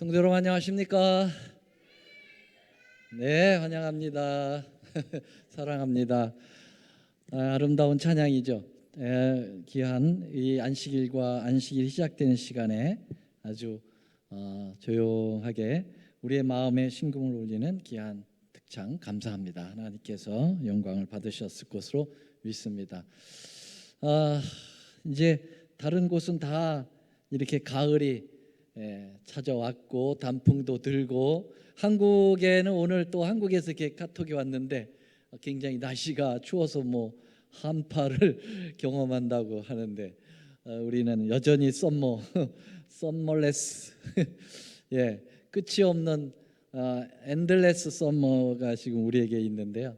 성도 여러분 안녕하십니까? 네, 환영합니다. 사랑합니다. 아름다운 찬양이죠. 귀한 이 안식일과 안식일이 시작되는 시간에 아주 조용하게 우리의 마음에 심금을 울리는 귀한 특창 감사합니다. 하나님께서 영광을 받으셨을 것으로 믿습니다. 이제 다른 곳은 다 이렇게 가을이 찾아왔고 단풍도 들고, 한국에는 오늘 또 한국에서 이렇게 카톡이 왔는데 굉장히 날씨가 추워서 뭐 한파를 경험한다고 하는데 우리는 여전히 썸머레스 끝이 없는 엔들레스 썸머가 지금 우리에게 있는데요.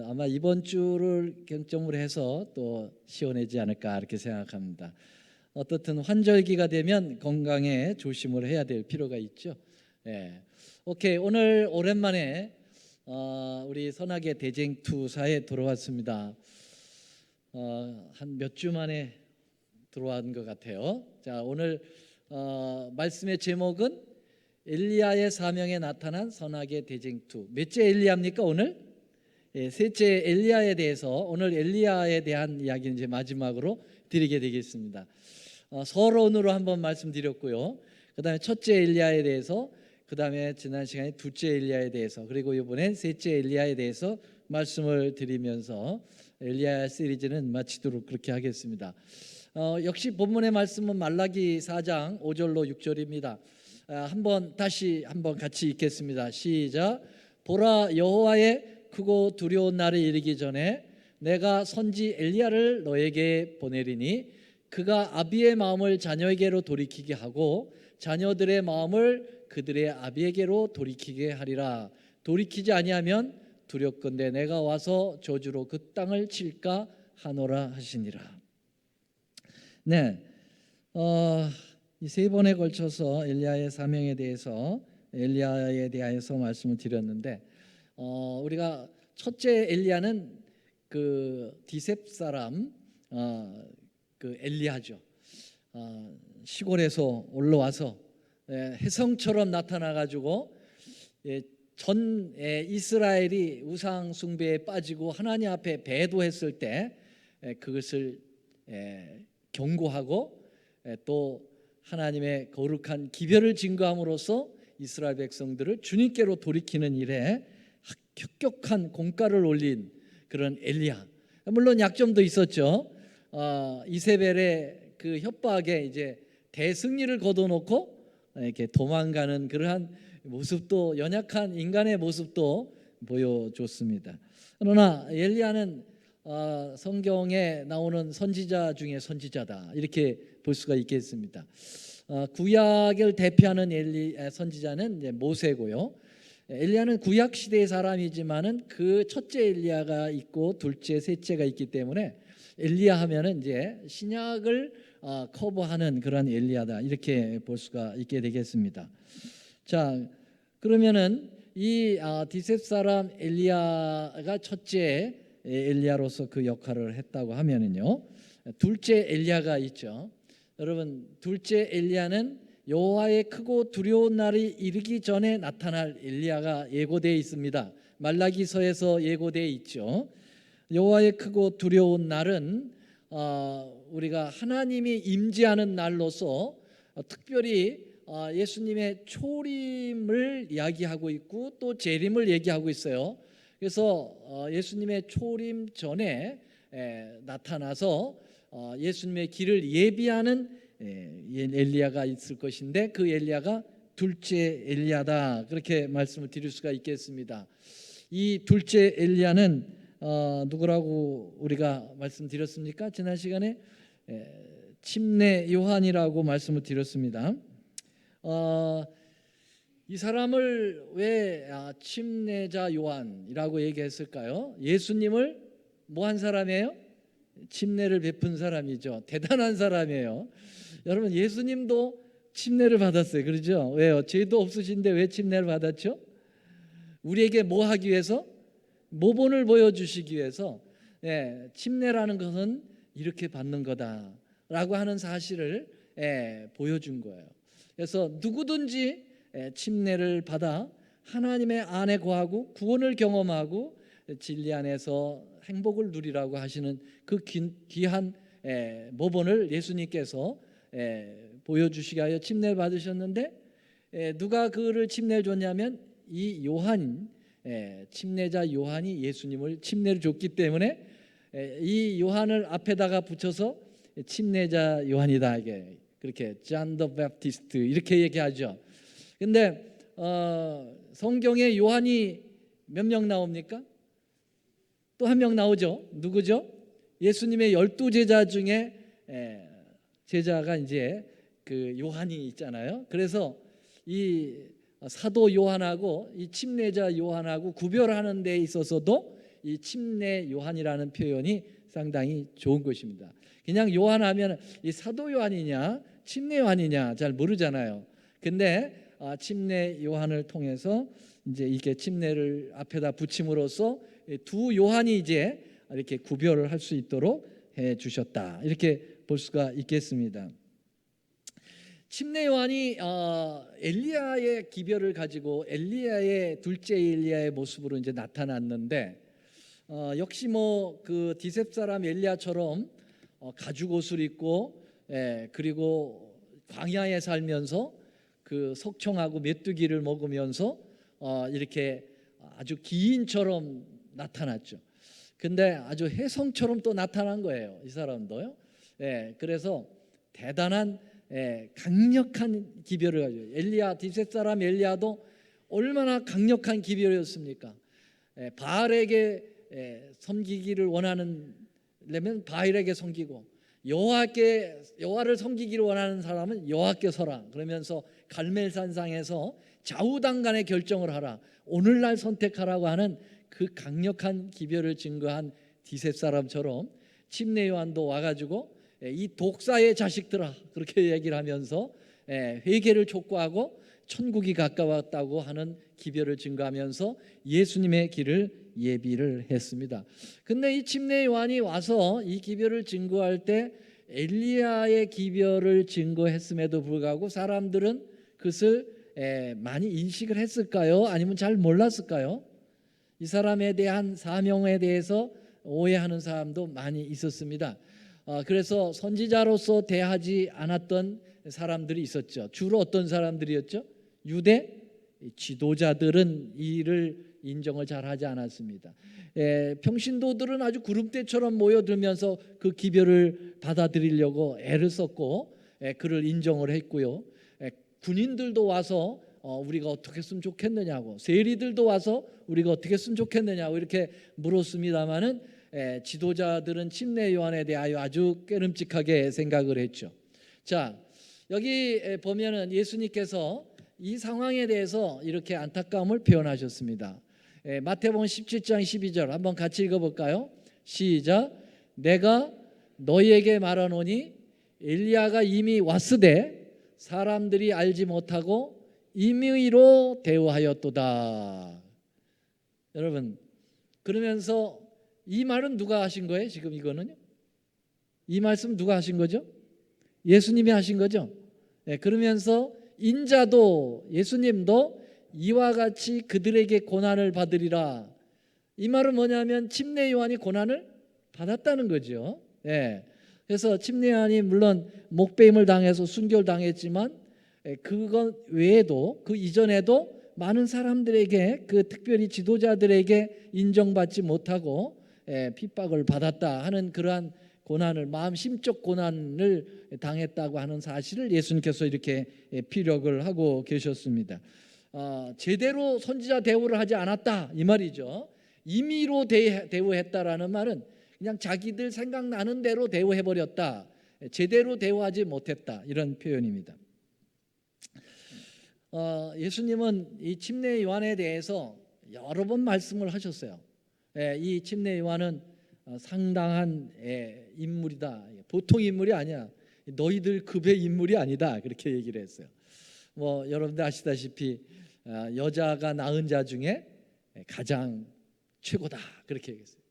아마 이번 주를 경점으로 해서 또 시원해지지 않을까 이렇게 생각합니다. 어떻든 환절기가 되면 건강에 조심을 해야 될 필요가 있죠. 오케이, 오늘 오랜만에 우리 선악의 대쟁투사에 돌아왔습니다. 한 몇 주 만에 들어온 것 같아요. 자, 오늘 말씀의 제목은 엘리야의 사명에 나타난 선악의 대쟁투. 몇째 엘리야입니까 오늘? 셋째 엘리야에 대해서 오늘 엘리야에 대한 이야기는 이제 마지막으로 드리게 되겠습니다. 서론으로 한번 말씀드렸고요. 그 다음에 첫째 엘리야에 대해서, 그 다음에 지난 시간에 둘째 엘리야에 대해서, 그리고 이번엔 셋째 엘리야에 대해서 말씀을 드리면서 엘리야 시리즈는 마치도록 그렇게 하겠습니다. 역시 본문의 말씀은 말라기 4장 5절로 6절입니다. 다시 한번 같이 읽겠습니다. 시작. 보라, 여호와의 크고 두려운 날이 이르기 전에 내가 선지 엘리야를 너에게 보내리니 그가 아비의 마음을 자녀에게로 돌이키게 하고 자녀들의 마음을 그들의 아비에게로 돌이키게 하리라. 돌이키지 아니하면 두렵건대 내가 와서 저주로 그 땅을 칠까 하노라 하시니라. 네, 이 세 번에 걸쳐서 엘리야의 사명에 대해서 말씀을 드렸는데 우리가 첫째 엘리야는 그 디셉 사람 그 엘리야죠. 시골에서 올라와서 혜성처럼 나타나 가지고 전 이스라엘이 우상 숭배에 빠지고 하나님 앞에 배도했을 때 그것을 경고하고 또 하나님의 거룩한 기별을 증거함으로써 이스라엘 백성들을 주님께로 돌이키는 일에 혁혁한 공가를 올린 그런 엘리야. 물론 약점도 있었죠. 이세벨의 그 협박에 이제 대승리를 거둬놓고 이렇게 도망가는 그러한 모습도, 연약한 인간의 모습도 보여줬습니다. 그러나 엘리야는 성경에 나오는 선지자 중에 선지자다 이렇게 볼 수가 있겠습니다. 구약을 대표하는 선지자는 이제 모세고요. 엘리야는 구약 시대의 사람이지만은 그 첫째 엘리야가 있고 둘째, 셋째가 있기 때문에 엘리야 하면은 이제 신약을 커버하는 그런 엘리야다 이렇게 볼 수가 있게 되겠습니다. 자, 그러면은 이 디셉 사람 엘리야가 첫째 엘리야로서 그 역할을 했다고 하면은요, 둘째 엘리야가 있죠. 여러분, 둘째 엘리야는 여호와의 크고 두려운 날이 이르기 전에 나타날 엘리야가 예고되어 있습니다. 말라기서에서 예고되어 있죠. 여호와의 크고 두려운 날은 우리가 하나님이 임재하는 날로서 특별히 예수님의 초림을 이야기하고 있고 또 재림을 얘기하고 있어요. 그래서 예수님의 초림 전에 나타나서 예수님의 길을 예비하는 엘리야가 있을 것인데 그 엘리야가 둘째 엘리야다 그렇게 말씀을 드릴 수가 있겠습니다. 이 둘째 엘리야는 누구라고 우리가 말씀드렸습니까? 지난 시간에 침례 요한이라고 말씀을 드렸습니다. 이 사람을 왜 침례자 요한이라고 얘기했을까요? 예수님을 뭐 한 사람이에요? 침례를 베푼 사람이죠. 대단한 사람이에요. 여러분, 예수님도 침례를 받았어요. 그렇죠? 왜요? 죄도 없으신데 왜 침례를 받았죠? 우리에게 뭐 하기 위해서? 모본을 보여주시기 위해서. 침례라는 것은 이렇게 받는 거다라고 하는 사실을 보여준 거예요. 그래서 누구든지 침례를 받아 하나님의 안에 거하고 구원을 경험하고 진리 안에서 행복을 누리라고 하시는 그 귀한 모본을 예수님께서 보여주시게 하여 침례를 받으셨는데, 누가 그를 침례를 줬냐면 이 요한, 침례자 요한이 예수님을 침례를 줬기 때문에 이 요한을 앞에다가 붙여서 침례자 요한이다, 이게 그렇게 John the Baptist 이렇게 얘기하죠. 근데 성경에 요한이 몇 명 나옵니까? 또 한 명 나오죠. 누구죠? 예수님의 12제자 중에 제자가 이제 그 요한이 있잖아요. 그래서 이 사도 요한하고 이 침례자 요한하고 구별하는 데 있어서도 이 침례 요한이라는 표현이 상당히 좋은 것입니다. 그냥 요한하면 이 사도 요한이냐 침례 요한이냐 잘 모르잖아요. 근데 침례 요한을 통해서 이제 이렇게 침례를 앞에다 붙임으로써 두 요한이 이제 이렇게 구별을 할 수 있도록 해 주셨다, 이렇게 볼 수가 있겠습니다. 침례 요한이 엘리야의 기별을 가지고 엘리야의 둘째 엘리야의 모습으로 이제 나타났는데, 역시 뭐 그 디셉 사람 엘리야처럼 가죽 옷을 입고 그리고 광야에 살면서 그 석청하고 메뚜기를 먹으면서 이렇게 아주 기인처럼 나타났죠. 근데 아주 혜성처럼 또 나타난 거예요, 이 사람도요. 그래서 대단한 강력한 기별을 가지고, 엘리야, 디셉 사람 엘리야도 얼마나 강력한 기별이었습니까? 바알에게 섬기기를 원하려면 바알에게 섬기고, 여호와를 섬기기를 원하는 사람은 여호와께 서라 그러면서 갈멜산상에서 좌우당간의 결정을 하라, 오늘날 선택하라고 하는 그 강력한 기별을 증거한 디셉 사람처럼 침례 요한도 와가지고 이 독사의 자식들아 그렇게 얘기를 하면서 회개를 촉구하고 천국이 가까웠다고 하는 기별을 증거하면서 예수님의 길을 예비를 했습니다. 근데 이 침례 요한이 와서 이 기별을 증거할 때 엘리야의 기별을 증거했음에도 불구하고 사람들은 그것을 많이 인식을 했을까요? 아니면 잘 몰랐을까요? 이 사람에 대한 사명에 대해서 오해하는 사람도 많이 있었습니다. 그래서 선지자로서 대하지 않았던 사람들이 있었죠. 주로 어떤 사람들이었죠? 유대 지도자들은 이를 인정을 잘 하지 않았습니다. 평신도들은 아주 구름대처럼 모여들면서 그 기별을 받아들이려고 애를 썼고 그를 인정을 했고요. 군인들도 와서 우리가 어떻게 했으면 좋겠느냐고, 세리들도 와서 우리가 어떻게 했으면 좋겠느냐고 이렇게 물었습니다마는 지도자들은 침례 요한에 대하여 아주 깨름직하게 생각을 했죠. 자, 여기 보면은 예수님께서 이 상황에 대해서 이렇게 안타까움을 표현하셨습니다. 마태복음 17장 12절 한번 같이 읽어볼까요? 시작. 내가 너희에게 말하노니 엘리야가 이미 왔으되 사람들이 알지 못하고 임의로 대우하였도다. 여러분, 그러면서 이 말은 누가 하신 거예요? 지금 이거는요? 이 말씀 누가 하신 거죠? 예수님이 하신 거죠. 그러면서 인자도 예수님도 이와 같이 그들에게 고난을 받으리라. 이 말은 뭐냐면 침례 요한이 고난을 받았다는 거죠. 그래서 침례 요한이 물론 목배임을 당해서 순교를 당했지만 그것 외에도 그 이전에도 많은 사람들에게 그 특별히 지도자들에게 인정받지 못하고 핍박을 받았다 하는 그러한 고난을, 마음 심적 고난을 당했다고 하는 사실을 예수님께서 이렇게 피력을 하고 계셨습니다. 제대로 선지자 대우를 하지 않았다 이 말이죠. 임의로 대우했다라는 말은 그냥 자기들 생각나는 대로 대우해버렸다, 제대로 대우하지 못했다, 이런 표현입니다. 예수님은 이 침례 요한에 대해서 여러 번 말씀을 하셨어요. 이 침례 요한은 상당한 인물이다, 보통 인물이 아니야, 너희들 급의 인물이 아니다, 그렇게 얘기를 했어요. 뭐 여러분들 아시다시피 여자가 낳은 자 중에 가장 최고다, 그렇게 얘기했어요.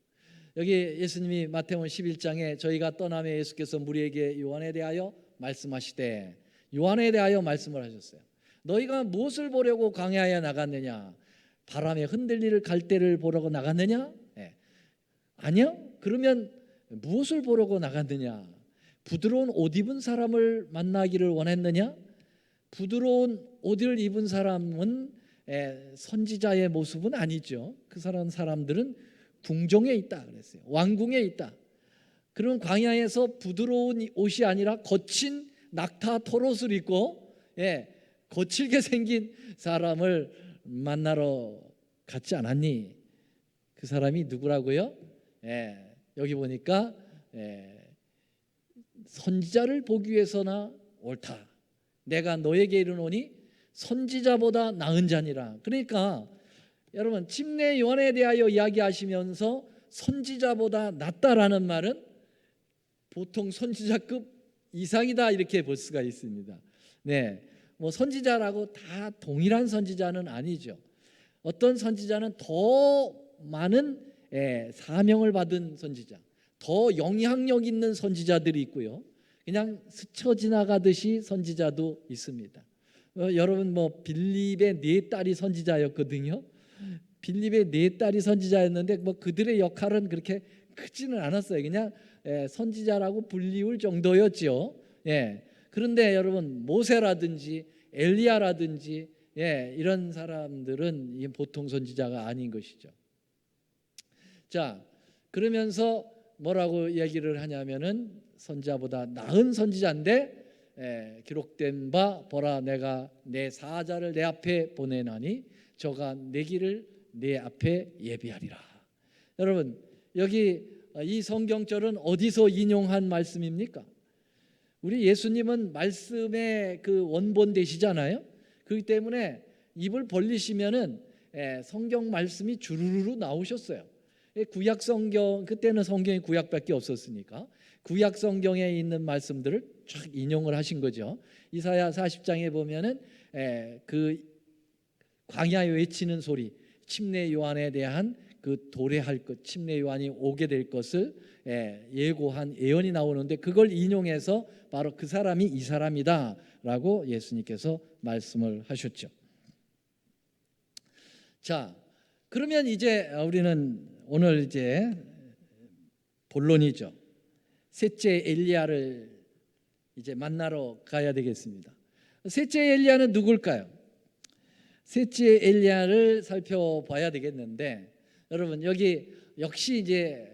여기 예수님이 마태복음 11장에 저희가 떠나며 예수께서 무리에게 요한에 대하여 말씀하시되 요한에 대하여 말씀을 하셨어요. 너희가 무엇을 보려고 광야에 나갔느냐? 바람에 흔들릴 갈대를 보려고 나갔느냐? 아니요. 그러면 무엇을 보려고 나갔느냐? 부드러운 옷 입은 사람을 만나기를 원했느냐? 부드러운 옷을 입은 사람은 선지자의 모습은 아니죠. 그 사람들은 궁정에 있다 그랬어요. 왕궁에 있다. 그럼 광야에서 부드러운 옷이 아니라 거친 낙타 털옷을 입고 거칠게 생긴 사람을 만나러 갔지 않았니? 그 사람이 누구라고요? 여기 보니까 선지자를 보기 위해서나 옳다. 내가 너에게 이르노니 선지자보다 나은 자니라. 그러니까 여러분 침례 요한에 대하여 이야기하시면서 선지자보다 낫다라는 말은 보통 선지자급 이상이다 이렇게 볼 수가 있습니다. 뭐 선지자라고 다 동일한 선지자는 아니죠. 어떤 선지자는 더 많은 사명을 받은 선지자, 더 영향력 있는 선지자들이 있고요. 그냥 스쳐 지나가듯이 선지자도 있습니다. 여러분 뭐 빌립의 네 딸이 선지자였거든요. 빌립의 네 딸이 선지자였는데 뭐 그들의 역할은 그렇게 크지는 않았어요. 그냥 선지자라고 불리울 정도였죠. 그런데 여러분 모세라든지 엘리야라든지 이런 사람들은 보통 선지자가 아닌 것이죠. 자, 그러면서 뭐라고 얘기를 하냐면은 선지자보다 나은 선지자인데 기록된 바 보라 내가 내 사자를 내 앞에 보내나니 저가 내 길을 내 앞에 예비하리라. 여러분 여기 이 성경절은 어디서 인용한 말씀입니까? 우리 예수님은 말씀의 그 원본 되시잖아요. 그렇기 때문에 입을 벌리시면은 성경 말씀이 주르르 나오셨어요. 구약 성경 그때는 성경이 구약밖에 없었으니까 구약 성경에 있는 말씀들을 쫙 인용을 하신 거죠. 이사야 40장에 보면은 그 광야에 외치는 소리, 침례 요한에 대한 그 도래할 것, 침례 요한이 오게 될 것을 예고한 예언이 나오는데 그걸 인용해서 바로 그 사람이 이 사람이다라고 예수님께서 말씀을 하셨죠. 자, 그러면 이제 우리는 오늘 이제 본론이죠. 셋째 엘리야를 이제 만나러 가야 되겠습니다. 셋째 엘리야는 누굴까요? 셋째 엘리야를 살펴봐야 되겠는데 여러분 여기 역시 이제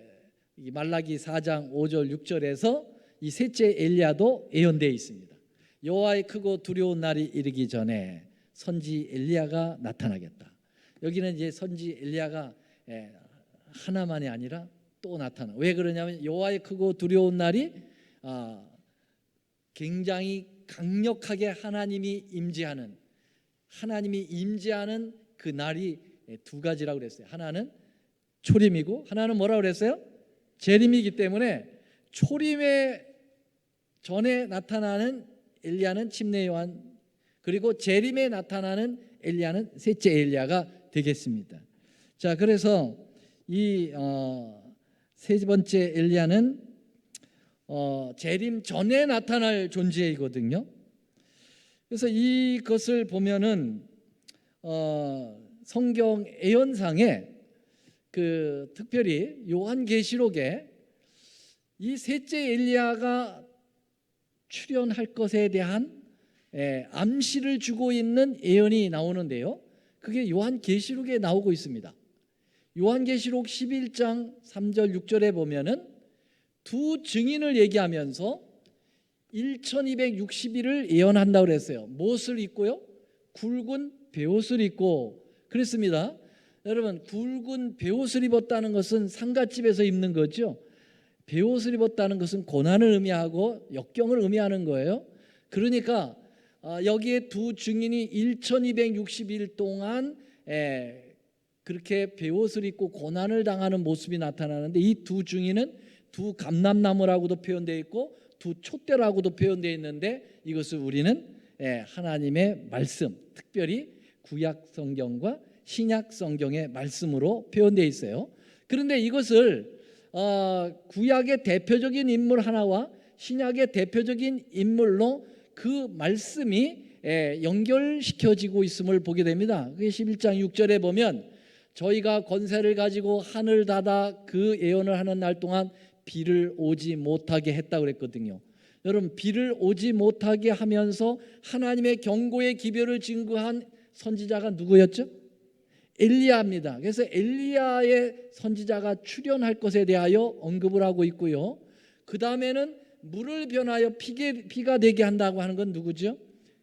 말라기 4장 5절 6절에서 이 셋째 엘리야도 예언되어 있습니다. 여호와의 크고 두려운 날이 이르기 전에 선지 엘리야가 나타나겠다. 여기는 이제 선지 엘리야가 하나만이 아니라 또 나타나. 왜 그러냐면 여호와의 크고 두려운 날이 굉장히 강력하게 하나님이 임재하는 그 날이 두 가지라고 그랬어요. 하나는 초림이고 하나는 뭐라고 그랬어요? 재림이기 때문에 초림에 전에 나타나는 엘리야는 침례 요한, 그리고 재림에 나타나는 엘리야는 셋째 엘리야가 되겠습니다. 자, 그래서 이 세 번째 엘리야는 재림 전에 나타날 존재이거든요. 그래서 이것을 보면은 성경 예언상에 그 특별히 요한계시록에 이 셋째 엘리야가 출현할 것에 대한 암시를 주고 있는 예언이 나오는데요. 그게 요한계시록에 나오고 있습니다. 요한계시록 11장 3절 6절에 보면은 두 증인을 얘기하면서 1260일을 예언한다고 그랬어요. 무엇을 입고요? 굵은 베옷을 입고 그랬습니다. 여러분 굵은 베옷을 입었다는 것은 상갓집에서 입는 거죠. 베옷을 입었다는 것은 고난을 의미하고 역경을 의미하는 거예요. 그러니까 여기에 두 증인이 1260일 동안 그렇게 베옷을 입고 고난을 당하는 모습이 나타나는데 이 두 증인은 두 감람나무라고도 표현되어 있고 두 촛대라고도 표현되어 있는데 이것을 우리는 하나님의 말씀, 특별히 구약 성경과 신약 성경의 말씀으로 표현되어 있어요. 그런데 이것을 구약의 대표적인 인물 하나와 신약의 대표적인 인물로 그 말씀이 연결시켜지고 있음을 보게 됩니다. 그게 11장 6절에 보면 저희가 권세를 가지고 하늘 닫아 그 예언을 하는 날 동안 비를 오지 못하게 했다고 그랬거든요. 여러분, 비를 오지 못하게 하면서 하나님의 경고의 기별을 증거한 선지자가 누구였죠? 엘리야입니다. 그래서 엘리야의 선지자가 출현할 것에 대하여 언급을 하고 있고요. 그 다음에는 물을 변하여 피가 되게 한다고 하는 건 누구죠?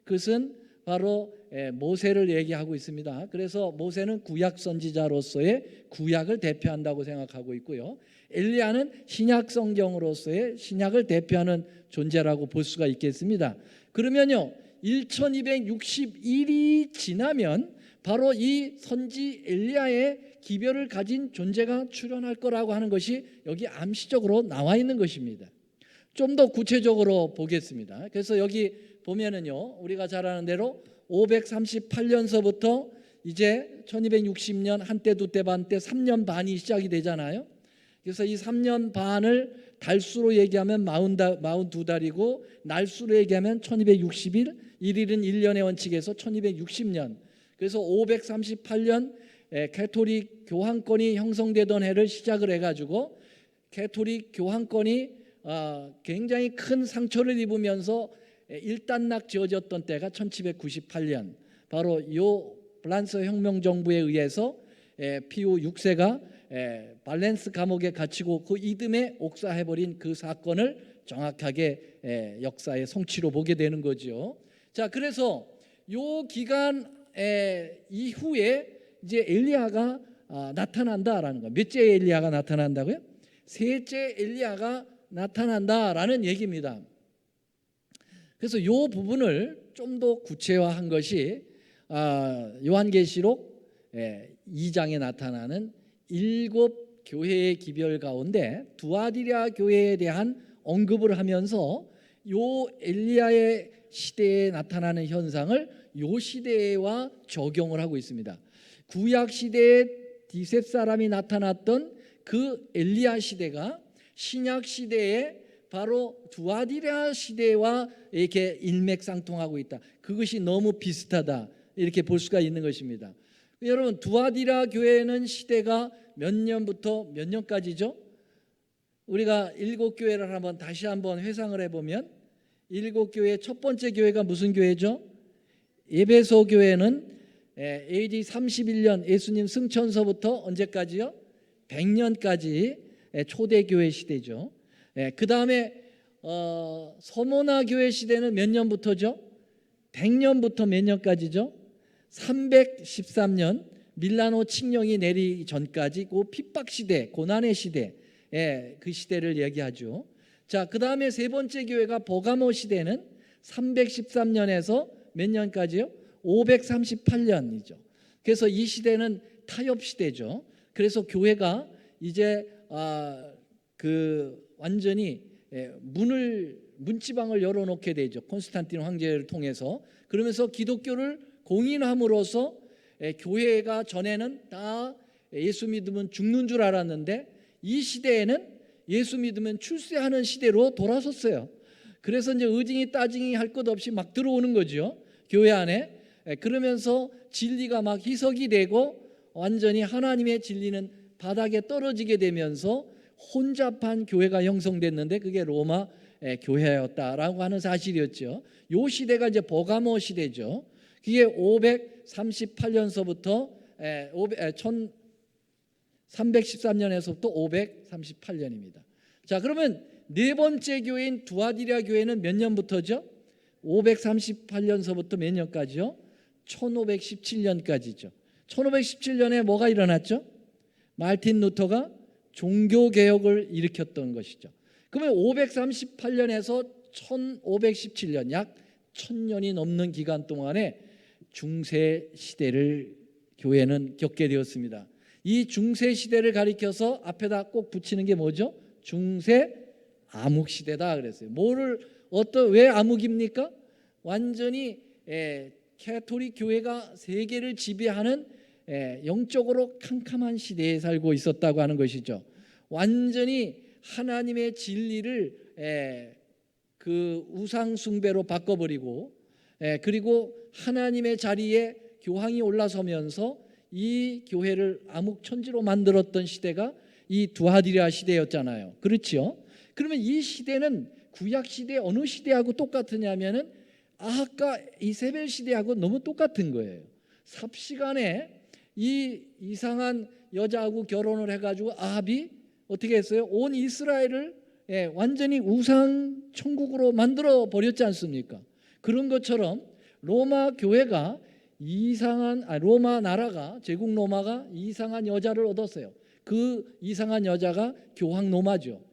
그것은 바로 모세를 얘기하고 있습니다. 그래서 모세는 구약 선지자로서의 구약을 대표한다고 생각하고 있고요. 엘리야는 신약 성경으로서의 신약을 대표하는 존재라고 볼 수가 있겠습니다. 그러면요, 1261이 지나면 바로 이 선지 엘리야의 기별을 가진 존재가 출현할 거라고 하는 것이 여기 암시적으로 나와 있는 것입니다. 좀 더 구체적으로 보겠습니다. 그래서 여기 보면은요, 우리가 잘 아는 대로 538년서부터 이제 1260년 한때 두때 반때 3년 반이 시작이 되잖아요. 그래서 이 3년 반을 달수로 얘기하면 42달이고 날수로 얘기하면 1260일, 일일은 1년의 원칙에서 1260년. 그래서 538년 캐토릭 교황권이 형성되던 해를 시작을 해가지고 캐토릭 교황권이 굉장히 큰 상처를 입으면서 일단락 지어졌던 때가 1798년, 바로 요 프랑스 혁명 정부에 의해서 피우 6세가 발렌스 감옥에 갇히고 그 이듬해 옥사해버린 그 사건을 정확하게 역사의 성취로 보게 되는 거죠. 자, 그래서 요 기간 이후에 이제 엘리야가 나타난다라는 거. 몇째 엘리야가 나타난다고요? 셋째 엘리야가 나타난다라는 얘기입니다. 그래서 이 부분을 좀 더 구체화한 것이 요한계시록 2장에 나타나는 7 교회의 기별 가운데 두아디라 교회에 대한 언급을 하면서 요 엘리야의 시대에 나타나는 현상을 요 시대와 적용을 하고 있습니다. 구약 시대에 디셉 사람이 나타났던 그 엘리야 시대가 신약 시대에 바로 두아디라 시대와 이렇게 일맥상통하고 있다. 그것이 너무 비슷하다, 이렇게 볼 수가 있는 것입니다. 여러분, 두아디라 교회는 시대가 몇 년부터 몇 년까지죠? 우리가 7교회를 다시 한번 회상을 해보면 7교회 첫 번째 교회가 무슨 교회죠? 에베소 교회는 AD 31년 예수님 승천서부터 언제까지요? 100년까지 초대교회 시대죠. 그 다음에 서모나 교회 시대는 몇 년부터죠? 100년부터 몇 년까지죠? 313년 밀라노 칙령이 내리기 전까지 그 핍박시대, 고난의 시대, 그 시대를 얘기하죠. 자, 그 다음에 세 번째 교회가 버가모 시대는 313년에서 몇 년까지요? 538년이죠. 그래서 이 시대는 타협 시대죠. 그래서 교회가 이제 완전히 문지방을 열어놓게 되죠. 콘스탄틴 황제를 통해서. 그러면서 기독교를 공인함으로써 교회가 전에는 다 예수 믿으면 죽는 줄 알았는데 이 시대에는 예수 믿으면 출세하는 시대로 돌아섰어요. 그래서 이제 의징이 따징이 할 것 없이 막 들어오는 거죠, 교회 안에. 그러면서 진리가 막 희석이 되고 완전히 하나님의 진리는 바닥에 떨어지게 되면서 혼잡한 교회가 형성됐는데 그게 로마 교회였다라고 하는 사실이었죠. 요 시대가 이제 버가모 시대죠. 그게 538년서부터 1313년에서부터 538년입니다. 자, 그러면 네 번째 교회인 두아디라 교회는 몇 년부터죠? 538년서부터 몇 년까지요? 1517년까지죠. 1517년에 뭐가 일어났죠? 마르틴 루터가 종교개혁을 일으켰던 것이죠. 그러면 538년에서 1517년, 약 1000년이 넘는 기간 동안에 중세 시대를 교회는 겪게 되었습니다. 이 중세 시대를 가리켜서 앞에다 꼭 붙이는 게 뭐죠? 중세 암흑 시대다 그랬어요. 왜 암흑입니까? 완전히 캐토릭 교회가 세계를 지배하는 영적으로 캄캄한 시대에 살고 있었다고 하는 것이죠. 완전히 하나님의 진리를 그 우상 숭배로 바꿔버리고 그리고 하나님의 자리에 교황이 올라서면서 이 교회를 암흑천지로 만들었던 시대가 이 두하디라 시대였잖아요. 그렇죠? 그러면 이 시대는 구약 시대 어느 시대하고 똑같으냐면은 아하과 이세벨 시대하고 너무 똑같은 거예요. 삽시간에 이 이상한 여자하고 결혼을 해가지고 아합이 어떻게 했어요? 온 이스라엘을 완전히 우상 천국으로 만들어 버렸지 않습니까? 그런 것처럼 로마 교회가 로마 나라가 제국 로마가 이상한 여자를 얻었어요. 그 이상한 여자가 교황 로마죠.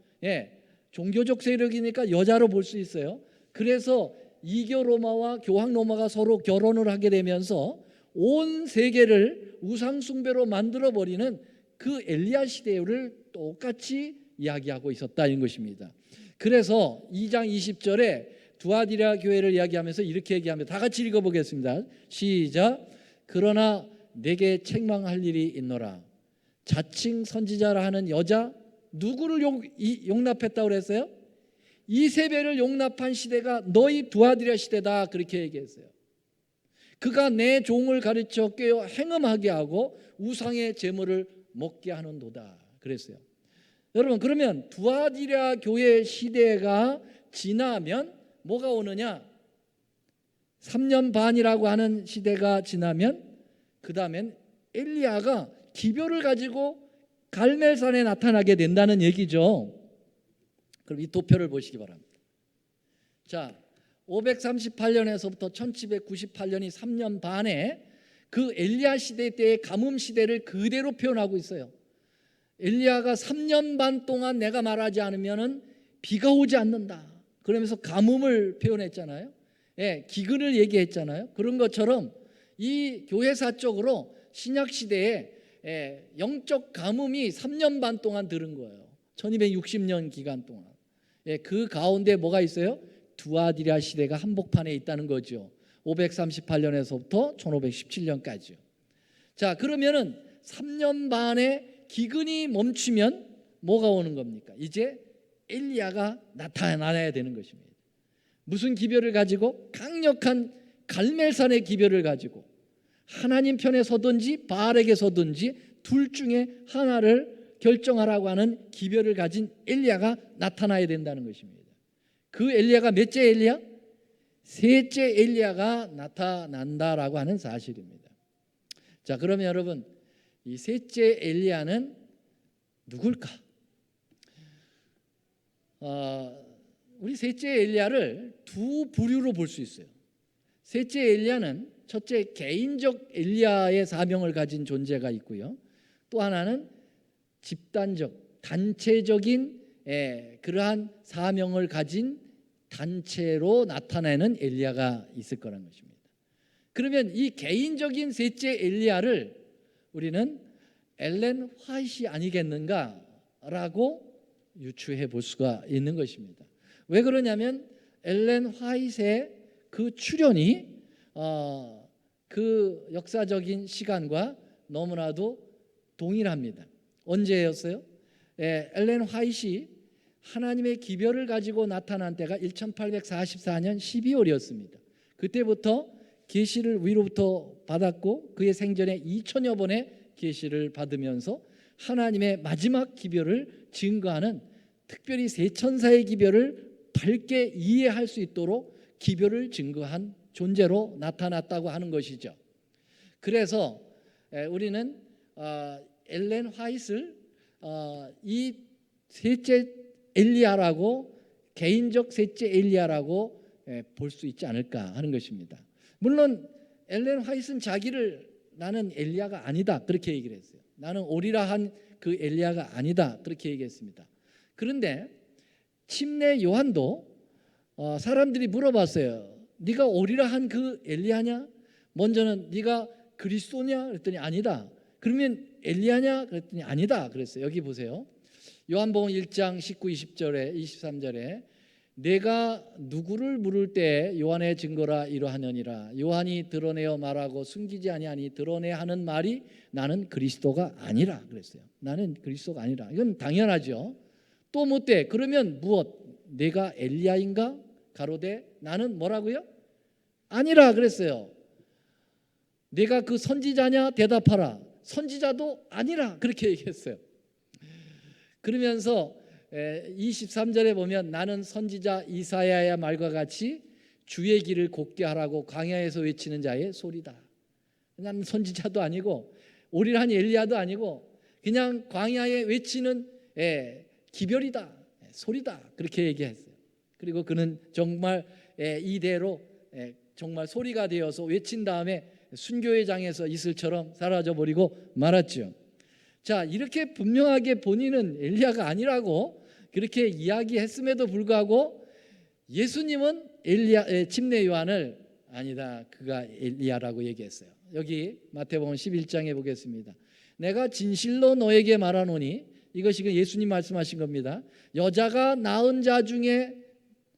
종교적 세력이니까 여자로 볼 수 있어요. 그래서 이교 로마와 교황 로마가 서로 결혼을 하게 되면서 온 세계를 우상 숭배로 만들어 버리는 그 엘리야 시대를 똑같이 이야기하고 있었다는 것입니다. 그래서 2장 20절에 두아디라 교회를 이야기하면서 이렇게 얘기합니다. 다 같이 읽어보겠습니다. 시작. 그러나 내게 책망할 일이 있노라. 자칭 선지자라 하는 여자 누구를 용납했다고 그랬어요? 이세벨을 용납한 시대가 너희 두아디라 시대다, 그렇게 얘기했어요. 그가 내 종을 가르쳐 꿰어 행음하게 하고 우상의 제물을 먹게 하는도다, 그랬어요. 여러분, 그러면 두아디라 교회 시대가 지나면 뭐가 오느냐? 3년 반이라고 하는 시대가 지나면 그 다음엔 엘리야가 기별을 가지고 갈멜산에 나타나게 된다는 얘기죠. 그럼 이 도표를 보시기 바랍니다. 자, 538년에서부터 1798년이 3년 반에 그 엘리야 시대 때의 가뭄 시대를 그대로 표현하고 있어요. 엘리야가 3년 반 동안 내가 말하지 않으면은 비가 오지 않는다, 그러면서 가뭄을 표현했잖아요. 기근을 얘기했잖아요. 그런 것처럼 이 교회사적으로 신약 시대에 영적 가뭄이 3년 반 동안 들은 거예요. 1260년 기간 동안. 그 가운데 뭐가 있어요? 두아디라 시대가 한복판에 있다는 거죠. 538년에서부터 1517년까지요. 자, 그러면은 3년 반에 기근이 멈추면 뭐가 오는 겁니까? 이제 엘리야가 나타나야 되는 것입니다. 무슨 기별을 가지고? 강력한 갈멜산의 기별을 가지고 하나님 편에 서든지 바알에게 서든지 둘 중에 하나를 결정하라고 하는 기별을 가진 엘리야가 나타나야 된다는 것입니다. 그 엘리야가 몇째 엘리야? 셋째 엘리야가 나타난다라고 하는 사실입니다. 자, 그러면 여러분, 이 셋째 엘리야는 누굴까? 우리 셋째 엘리야를 두 부류로 볼 수 있어요. 셋째 엘리야는 첫째 개인적 엘리야의 사명을 가진 존재가 있고요. 또 하나는 집단적, 단체적인 그러한 사명을 가진 단체로 나타내는 엘리야가 있을 거라는 것입니다. 그러면 이 개인적인 셋째 엘리야를 우리는 엘렌 화이트이 아니겠는가라고 유추해 볼 수가 있는 것입니다. 왜 그러냐면 엘렌 화이트의 그 출현이 그 역사적인 시간과 너무나도 동일합니다. 언제였어요? 엘렌 화이트이 하나님의 기별을 가지고 나타난 때가 1844년 12월이었습니다. 그때부터 계시를 위로부터 받았고 그의 생전에 2000여 번의 계시를 받으면서 하나님의 마지막 기별을 증거하는, 특별히 세 천사의 기별을 밝게 이해할 수 있도록 기별을 증거한 존재로 나타났다고 하는 것이죠. 그래서 우리는 엘렌 화이트를 이 셋째 엘리야라고, 개인적 셋째 엘리야라고 볼 수 있지 않을까 하는 것입니다. 물론 엘렌 화이트는 자기를 나는 엘리야가 아니다 그렇게 얘기를 했어요. 나는 오리라 한 그 엘리야가 아니다 그렇게 얘기했습니다. 그런데 침례 요한도 사람들이 물어봤어요. 네가 오리라 한 그 엘리야냐? 먼저는 네가 그리스도냐? 그랬더니 아니다. 그러면 엘리야냐? 그랬더니 아니다 그랬어요. 여기 보세요. 요한복음 1장 19, 20절에 23절에 내가 누구를 물을 때 요한의 증거라 이러하느니라. 요한이 드러내어 말하고 숨기지 아니하니 드러내야 하는 말이 나는 그리스도가 아니라 그랬어요. 나는 그리스도가 아니라. 이건 당연하죠. 또 묻되 그러면 무엇? 내가 엘리야인가? 가로되 나는 뭐라고요? 아니라 그랬어요. 내가 그 선지자냐? 대답하라. 선지자도 아니라 그렇게 얘기했어요. 그러면서 23절에 보면 나는 선지자 이사야의 말과 같이 주의 길을 곧게 하라고 광야에서 외치는 자의 소리다. 나는 선지자도 아니고 오리라한 엘리야도 아니고 그냥 광야에 외치는 기별이다, 소리다, 그렇게 얘기했어요. 그리고 그는 정말 이대로 정말 소리가 되어서 외친 다음에 순교의 장에서 이슬처럼 사라져 버리고 말았죠. 자, 이렇게 분명하게 본인은 엘리야가 아니라고 그렇게 이야기했음에도 불구하고 예수님은 침례 요한을 아니다, 그가 엘리야라고 얘기했어요. 여기 마태복음 11장에 보겠습니다. 내가 진실로 너에게 말하노니, 이것이 예수님 말씀하신 겁니다. 여자가 낳은 자 중에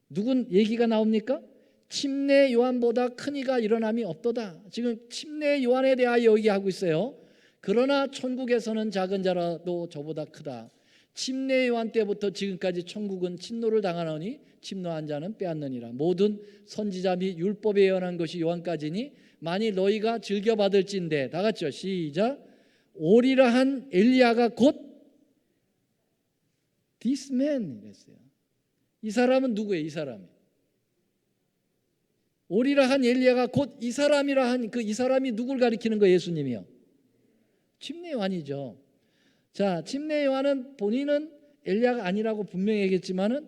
누군 얘기가 나옵니까? 침례 요한보다 큰 이가 일어남이 없도다. 지금 침례 요한에 대하여 얘기하고 있어요. 그러나 천국에서는 작은 자라도 저보다 크다. 침례 요한 때부터 지금까지 천국은 침노를 당하노니 침노한 자는 빼앗느니라. 모든 선지자 및 율법에 예언한 것이 요한까지니 만일 너희가 즐겨받을진대. 다 같이요, 시작. 오리라 한 엘리야가 곧 this man 이랬어요. 이 사람은 누구예요? 이 사람이 오리라 한 엘리야가 곧 이 사람이라 한 그 이 사람이 누굴 가리키는 거예요? 예수님이요. 침례 요한이죠. 자, 침례 요한은 본인은 엘리야가 아니라고 분명히 얘기했지만은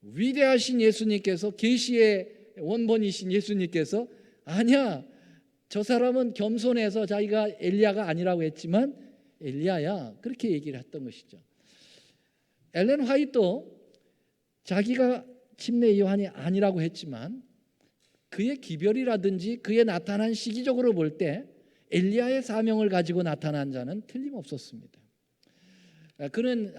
위대하신 예수님께서, 계시의 원본이신 예수님께서 아니야, 저 사람은 겸손해서 자기가 엘리야가 아니라고 했지만 엘리야야, 그렇게 얘기를 했던 것이죠. 엘렌 화이트도 자기가 침례 요한이 아니라고 했지만 그의 기별이라든지 그의 나타난 시기적으로 볼 때 엘리야의 사명을 가지고 나타난 자는 틀림없었습니다. 그는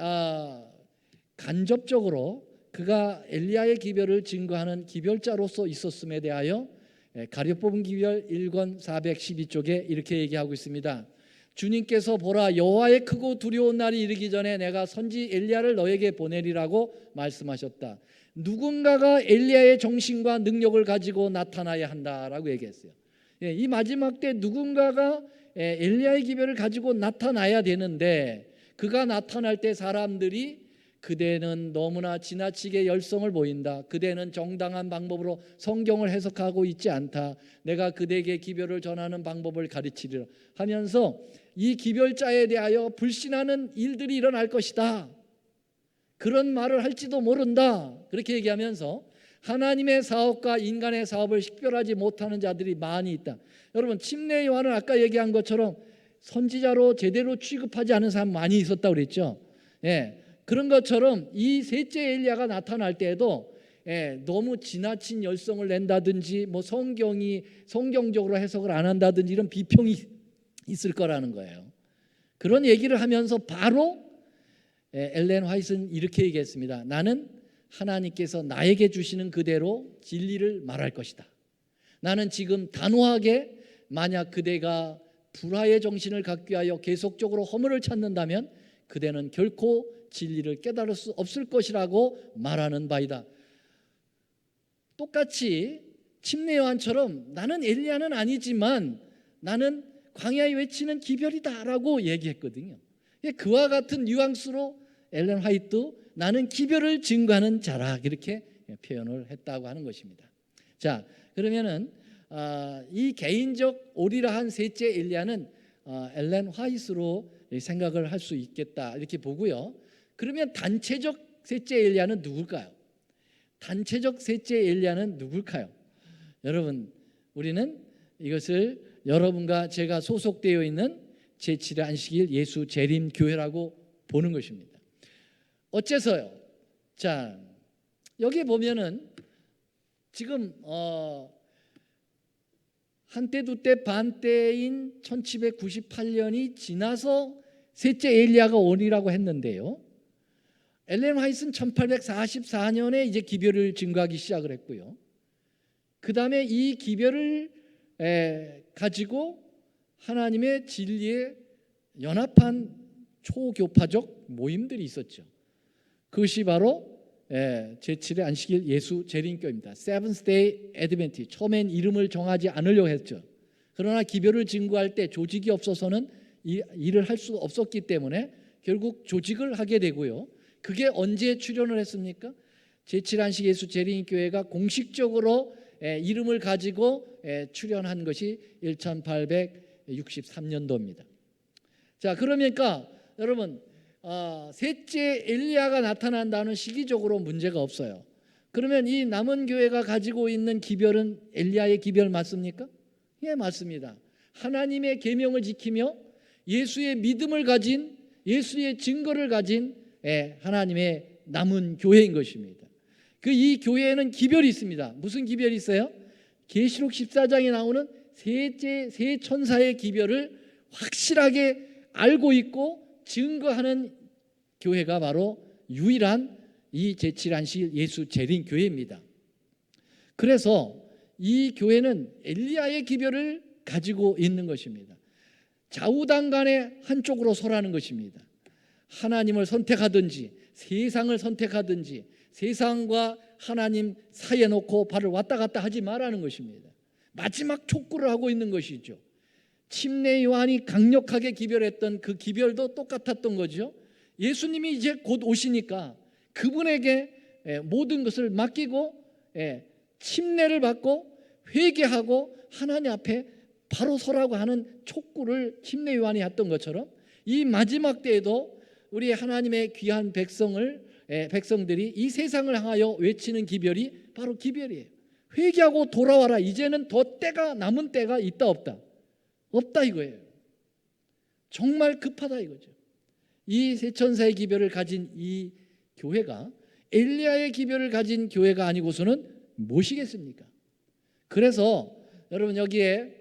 간접적으로 그가 엘리야의 기별을 증거하는 기별자로서 있었음에 대하여 가려 뽑은 기별 1권 412쪽에 이렇게 얘기하고 있습니다. 주님께서 보라, 여호와의 크고 두려운 날이 이르기 전에 내가 선지 엘리야를 너에게 보내리라고 말씀하셨다. 누군가가 엘리야의 정신과 능력을 가지고 나타나야 한다라고 얘기했어요. 이 마지막 때 누군가가 엘리야의 기별을 가지고 나타나야 되는데, 그가 나타날 때 사람들이 그대는 너무나 지나치게 열성을 보인다. 그대는 정당한 방법으로 성경을 해석하고 있지 않다. 내가 그대에게 기별을 전하는 방법을 가르치리라 하면서 이 기별자에 대하여 불신하는 일들이 일어날 것이다. 그런 말을 할지도 모른다. 그렇게 얘기하면서 하나님의 사업과 인간의 사업을 식별하지 못하는 자들이 많이 있다. 여러분, 침례 요한은 아까 얘기한 것처럼 선지자로 제대로 취급하지 않은 사람 많이 있었다고 그랬죠. 그런 것처럼 이 셋째 엘리야가 나타날 때에도 너무 지나친 열성을 낸다든지 뭐 성경적으로 해석을 안 한다든지 이런 비평이 있을 거라는 거예요. 그런 얘기를 하면서 바로 엘렌 화이트는 이렇게 얘기했습니다. 나는 하나님께서 나에게 주시는 그대로 진리를 말할 것이다. 나는 지금 단호하게 만약 그대가 불화의 정신을 갖기 위하여 계속적으로 허물을 찾는다면 그대는 결코 진리를 깨달을 수 없을 것이라고 말하는 바이다. 똑같이 침례 요한처럼 나는 엘리야는 아니지만 나는 광야에 외치는 기별이다라고 얘기했거든요. 그와 같은 뉘앙스로 엘렌 화이트 나는 기별을 증거하는 자라 이렇게 표현을 했다고 하는 것입니다. 자, 그러면은 이 개인적 오리라한 셋째 엘리야는 엘렌 화이트로 생각을 할 수 있겠다 이렇게 보고요. 그러면 단체적 셋째 엘리야는 누굴까요? 단체적 셋째 엘리야는 누굴까요? 여러분, 우리는 이것을 여러분과 제가 소속되어 있는 제7회 안식일 예수 재림 교회라고 보는 것입니다. 어째서요? 자, 여기 보면은 지금 한때 두때 반때인 1798년이 지나서 셋째 엘리야가 오리라고 했는데요. 엘렌 화이트는 1844년에 이제 기별을 증거하기 시작을 했고요. 그 다음에 이 기별을 가지고 하나님의 진리에 연합한 초교파적 모임들이 있었죠. 그것이 바로 제7의 안식일 예수 재림교회입니다. Seventh Day Adventist. 처음엔 이름을 정하지 않으려고 했죠. 그러나 기별을 증거할 때 조직이 없어서는 일을 할 수 없었기 때문에 결국 조직을 하게 되고요. 그게 언제 출현을 했습니까? 제7안식 예수 재림교회가 공식적으로 이름을 가지고 출현한 것이 1863년도입니다. 자, 그러니까 여러분 셋째 엘리야가 나타난다는 시기적으로 문제가 없어요. 그러면 이 남은 교회가 가지고 있는 기별은 엘리야의 기별 맞습니까? 예, 맞습니다. 하나님의 계명을 지키며 예수의 믿음을 가진, 예수의 증거를 가진 하나님의 남은 교회인 것입니다. 이 교회에는 기별이 있습니다. 무슨 기별이 있어요? 계시록 14장에 나오는 세 천사의 기별을 확실하게 알고 있고 증거하는 교회가 바로 유일한 이 제7안식 예수 재림교회입니다. 그래서 이 교회는 엘리야의 기별을 가지고 있는 것입니다. 좌우당간에 한쪽으로 서라는 것입니다. 하나님을 선택하든지 세상을 선택하든지 세상과 하나님 사이에 놓고 발을 왔다 갔다 하지 말라는 것입니다. 마지막 촉구를 하고 있는 것이죠. 침례 요한이 강력하게 기별했던 그 기별도 똑같았던 거죠. 예수님이 이제 곧 오시니까 그분에게 모든 것을 맡기고 침례를 받고 회개하고 하나님 앞에 바로 서라고 하는 촉구를 침례 요한이 했던 것처럼 이 마지막 때에도 우리 하나님의 귀한 백성들이 이 세상을 향하여 외치는 기별이 바로 기별이에요. 회개하고 돌아와라. 이제는 더 남은 때가 있다 없다? 없다 이거예요. 정말 급하다 이거죠. 이 세 천사의 기별을 가진 이 교회가 엘리야의 기별을 가진 교회가 아니고서는 무엇이겠습니까? 그래서 여러분 여기에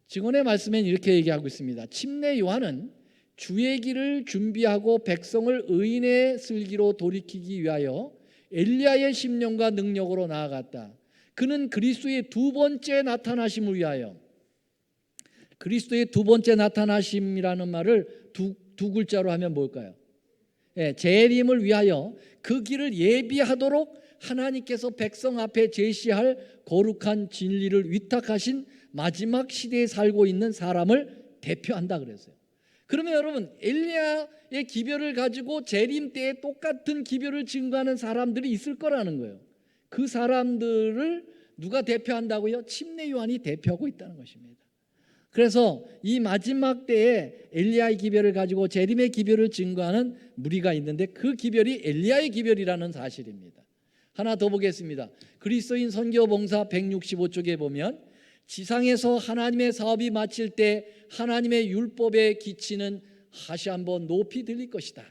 증언의 말씀엔 이렇게 얘기하고 있습니다. 침례 요한은 주의 길을 준비하고 백성을 의인의 슬기로 돌이키기 위하여 엘리야의 심령과 능력으로 나아갔다. 그는 그리스도의 두 번째 나타나심을 위하여, 그리스도의 두 번째 나타나심이라는 말을 두 글자로 하면 뭘까요? 재림을 위하여 그 길을 예비하도록 하나님께서 백성 앞에 제시할 거룩한 진리를 위탁하신 마지막 시대에 살고 있는 사람을 대표한다 그랬어요. 그러면 여러분 엘리야의 기별을 가지고 재림 때에 똑같은 기별을 증거하는 사람들이 있을 거라는 거예요. 그 사람들을 누가 대표한다고요? 침례 요한이 대표하고 있다는 것입니다. 그래서 이 마지막 때에 엘리야의 기별을 가지고 재림의 기별을 증거하는 무리가 있는데 그 기별이 엘리야의 기별이라는 사실입니다. 하나 더 보겠습니다. 그리스도인 선교봉사 165쪽에 보면 지상에서 하나님의 사업이 마칠 때 하나님의 율법에 기치는 하시 한번 높이 들릴 것이다.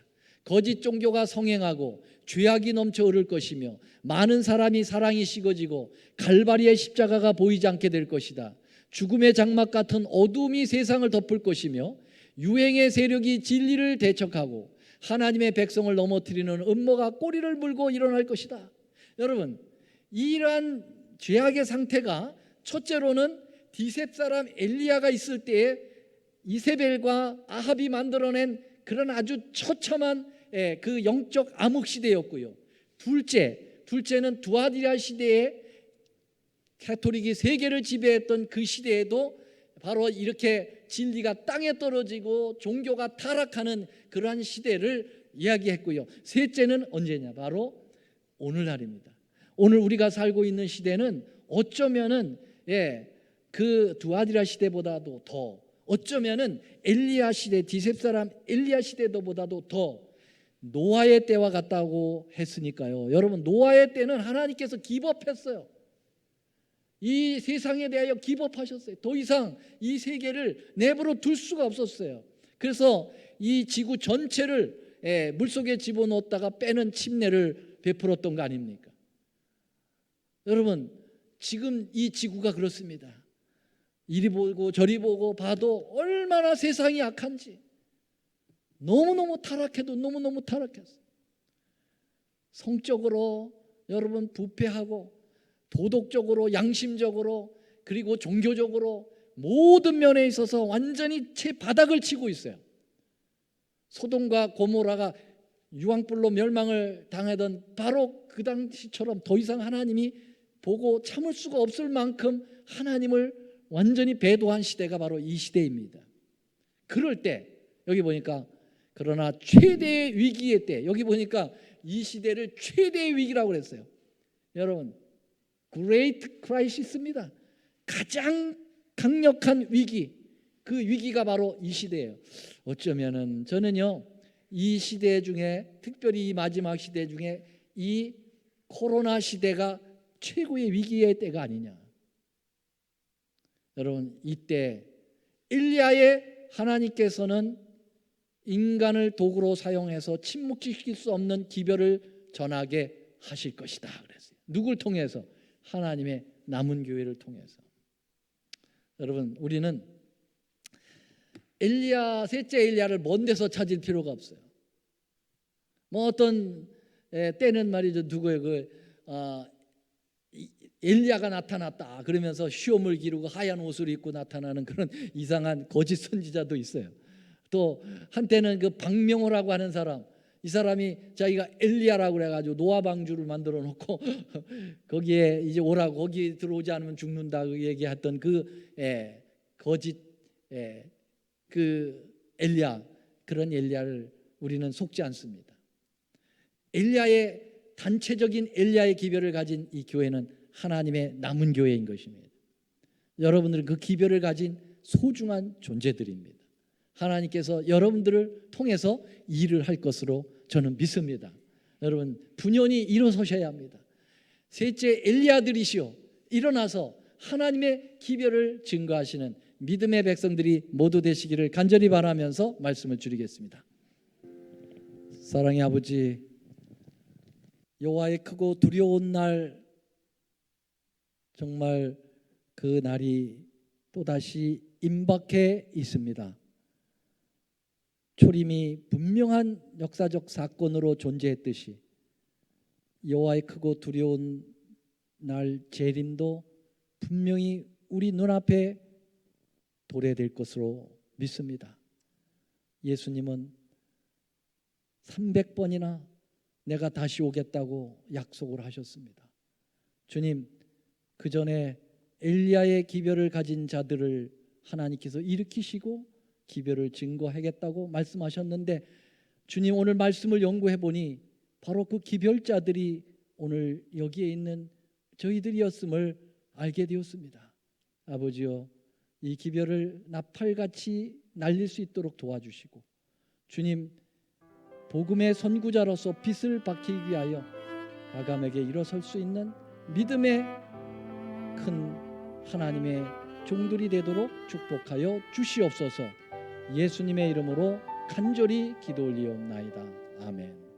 거짓 종교가 성행하고 죄악이 넘쳐 흐를 것이며 많은 사람이 사랑이 식어지고 갈바리의 십자가가 보이지 않게 될 것이다. 죽음의 장막 같은 어둠이 세상을 덮을 것이며 유행의 세력이 진리를 대적하고 하나님의 백성을 넘어뜨리는 음모가 꼬리를 물고 일어날 것이다. 여러분 이러한 죄악의 상태가 첫째로는 디셉 사람 엘리야가 있을 때에 이세벨과 아합이 만들어낸 그런 아주 처참한 그 영적 암흑 시대였고요. 둘째는 두아디라 시대에 가톨릭이 세계를 지배했던 그 시대에도 바로 이렇게 진리가 땅에 떨어지고 종교가 타락하는 그러한 시대를 이야기했고요. 셋째는 언제냐? 바로 오늘날입니다. 오늘 우리가 살고 있는 시대는 어쩌면은 그 두아디라 시대보다도 더, 어쩌면은 엘리야 시대, 디셉 사람 엘리야 시대보다도 더 노아의 때와 같다고 했으니까요. 여러분 노아의 때는 하나님께서 기법했어요. 이 세상에 대하여 기법하셨어요. 더 이상 이 세계를 내버려 둘 수가 없었어요. 그래서 이 지구 전체를 물속에 집어넣었다가 빼는 침례를 베풀었던 거 아닙니까? 여러분 지금 이 지구가 그렇습니다. 이리 보고 저리 보고 봐도 얼마나 세상이 악한지, 너무너무 타락해도 너무너무 타락했어요. 성적으로 여러분 부패하고 도덕적으로 양심적으로 그리고 종교적으로 모든 면에 있어서 완전히 채 바닥을 치고 있어요. 소돔과 고모라가 유황불로 멸망을 당하던 바로 그 당시처럼 더 이상 하나님이 보고 참을 수가 없을 만큼 하나님을 완전히 배도한 시대가 바로 이 시대입니다. 그럴 때 여기 보니까 그러나 최대의 위기의 때, 여기 보니까 이 시대를 최대의 위기라고 그랬어요. 여러분, Great Crisis입니다. 가장 강력한 위기, 그 위기가 바로 이 시대예요. 어쩌면은 저는요, 이 시대 중에, 특별히 이 마지막 시대 중에 이 코로나 시대가 최고의 위기의 때가 아니냐. 여러분, 이때 엘리야의 하나님께서는 인간을 도구로 사용해서 침묵시킬 수 없는 기별을 전하게 하실 것이다 그랬어요. 누굴 통해서? 하나님의 남은 교회를 통해서. 여러분, 우리는 엘리야, 셋째 엘리야를 먼 데서 찾을 필요가 없어요. 뭐 어떤 때는 말이죠, 누구의 엘리야가 나타났다 그러면서 시험을 기르고 하얀 옷을 입고 나타나는 그런 이상한 거짓 선지자도 있어요. 또 한때는 그 박명호라고 하는 사람, 이 사람이 자기가 엘리야라고 그래가지고 노아 방주를 만들어 놓고 거기에 이제 오라고, 거기 들어오지 않으면 죽는다 그 얘기했던 그 거짓 그 엘리야, 그런 엘리야를 우리는 속지 않습니다. 엘리야의 단체적인 엘리야의 기별을 가진 이 교회는 하나님의 남은 교회인 것입니다. 여러분들은 그 기별을 가진 소중한 존재들입니다. 하나님께서 여러분들을 통해서 일을 할 것으로 저는 믿습니다. 여러분, 분연히 일어서셔야 합니다. 셋째 엘리야들이시오, 일어나서 하나님의 기별을 증거하시는 믿음의 백성들이 모두 되시기를 간절히 바라면서 말씀을 드리겠습니다. 사랑의 아버지, 여호와의 크고 두려운 날, 정말 그 날이 또다시 임박해 있습니다. 초림이 분명한 역사적 사건으로 존재했듯이 여호와의 크고 두려운 날 재림도 분명히 우리 눈앞에 도래될 것으로 믿습니다. 예수님은 300번이나 내가 다시 오겠다고 약속을 하셨습니다. 주님, 그 전에 엘리야의 기별을 가진 자들을 하나님께서 일으키시고 기별을 증거하겠다고 말씀하셨는데, 주님, 오늘 말씀을 연구해 보니 바로 그 기별자들이 오늘 여기에 있는 저희들이었음을 알게 되었습니다. 아버지여, 이 기별을 나팔같이 날릴 수 있도록 도와주시고, 주님, 복음의 선구자로서 빛을 밝히기 위하여 아감에게 일어설 수 있는 믿음의 큰 하나님의 종들이 되도록 축복하여 주시옵소서. 예수님의 이름으로 간절히 기도 올리옵나이다. 아멘.